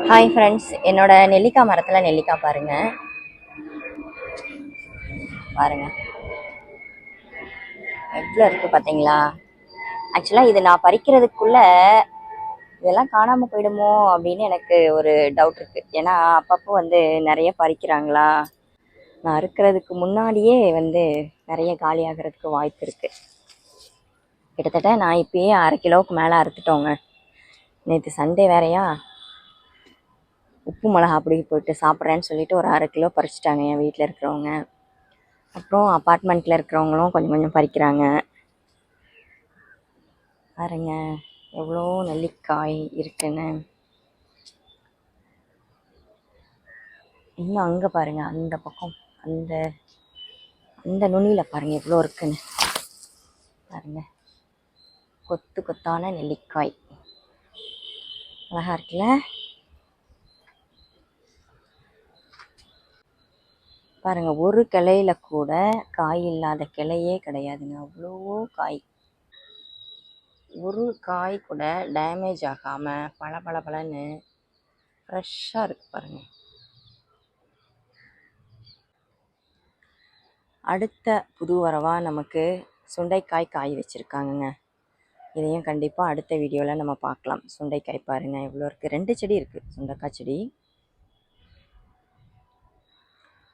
Hi friends, என்னோட நெல்லிக்காய் மரத்தில் நெல்லிக்காய் பாருங்க எவ்வளோ இருக்குது பார்த்தீங்களா. ஆக்சுவலாக இது நான் பறிக்கிறதுக்குள்ள இதெல்லாம் காணாமல் போயிடுமோ அப்படின்னு எனக்கு ஒரு டவுட் இருக்குது. ஏன்னா அப்பப்போ நிறைய பறிக்கிறாங்களா, நான் அறுக்கிறதுக்கு முன்னாடியே நிறைய காலி ஆகிறதுக்கு வாய்ப்பு இருக்குது. கிட்டத்தட்ட நான் இப்பயே 1/2 கிலோவுக்கு மேலே அறுத்துட்டோங்க. நேற்று சண்டே வேறையா, உப்பு மிளகா அப்படி போயிட்டு சாப்பிட்றேன்னு சொல்லிட்டு ஒரு 1/2 கிலோ பறிச்சிட்டாங்க என் வீட்டில் இருக்கிறவங்க. அப்புறம் அப்பார்ட்மெண்ட்டில் இருக்கிறவங்களும் கொஞ்சம் கொஞ்சம் பறிக்கிறாங்க. பாருங்க எவ்வளோ நெல்லிக்காய் இருக்குன்னு. இன்னும் அங்கே பாருங்க, அந்த பக்கம் அந்த அந்த நுனியில் பாருங்க எவ்வளோ இருக்குன்னு. பாருங்க கொத்து கொத்தான நெல்லிக்காய் அழகா இருக்குல்ல. பாருங்க ஒரு கிளையில கூட காய் இல்லாத கிளையே கிடையாதுங்க. அவ்வளோ காய், ஒரு காய் கூட டேமேஜ் ஆகாமல் பளபளன்னு ஃப்ரெஷ்ஷாக இருக்குது பாருங்க. அடுத்த புது வரவாக நமக்கு சுண்டைக்காய் காய் வச்சுருக்காங்கங்க. இதையும் கண்டிப்பாக அடுத்த வீடியோவில் நம்ம பார்க்கலாம். சுண்டைக்காய் பாருங்கள் எவ்வளோ இருக்குது. 2 செடி இருக்குது சுண்டைக்காய் செடி.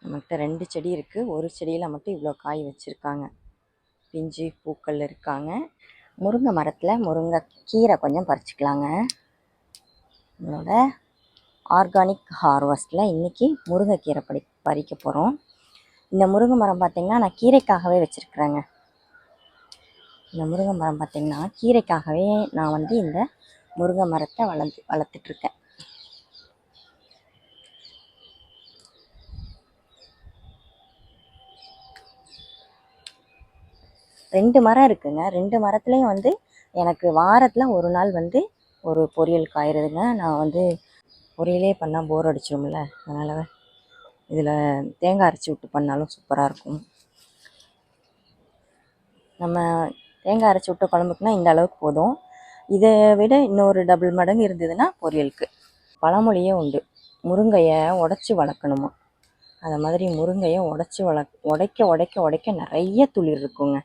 நம்மகிட்ட 2 செடி இருக்குது. ஒரு செடியில் மட்டும் இவ்வளோ காய் வச்சுருக்காங்க. பிஞ்சு பூக்கள் இருக்காங்க. முருங்கை மரத்தில் முருங்கை கீரை கொஞ்சம் பறிச்சுக்கலாங்க. நம்மளோட ஆர்கானிக் ஹார்வெஸ்ட்டில் இன்றைக்கி முருங்கைக்கீரை பறிக்க போகிறோம். இந்த முருங்கை மரம் பார்த்திங்கன்னா நான் கீரைக்காகவே வச்சுருக்குறேங்க. இந்த முருங்கை மரம் பார்த்திங்கன்னா கீரைக்காகவே நான் இந்த முருங்கை மரத்தை வளர்த்துட்ருக்கேன். ரெண்டு மரம் இருக்குங்க. 2 மரத்துலேயும் எனக்கு வாரத்தில் ஒரு நாள் ஒரு பொரியல் காயிடுதுங்க. நான் பொரியலே பண்ணால் போர் அடிச்சிடும்ல, அதனால் இதில் தேங்காய் அரைச்சி விட்டு பண்ணாலும் சூப்பராக இருக்கும். நம்ம தேங்காய் அரைச்சி விட்ட குழம்புக்குனா இந்த அளவுக்கு போதும். இதை விட இன்னொரு டபுள் மடங்கு இருந்ததுன்னா பொரியலுக்கு. பழமொழியே உண்டு, முருங்கையை உடச்சி வளர்க்கணுமா. அது மாதிரி முருங்கையை உடைக்க உடைக்க உடைக்க நிறைய துளிர் இருக்குங்க.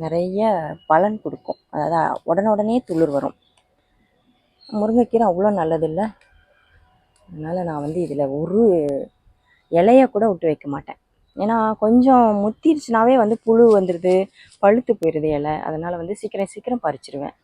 நிறைய பலன் கொடுக்கும். அதாவது உடனே துளிர் வரும். முருங்கைக்கீரை அவ்வளோ நல்லது இல்லை. அதனால் நான் இதில் ஒரு இலையை கூட விட்டு வைக்க மாட்டேன். ஏன்னா கொஞ்சம் முத்திருச்சுனாவே புழு வந்துடுது, பழுத்து போயிடுது இலை. அதனால் சீக்கிரம் பறிச்சிருவேன்.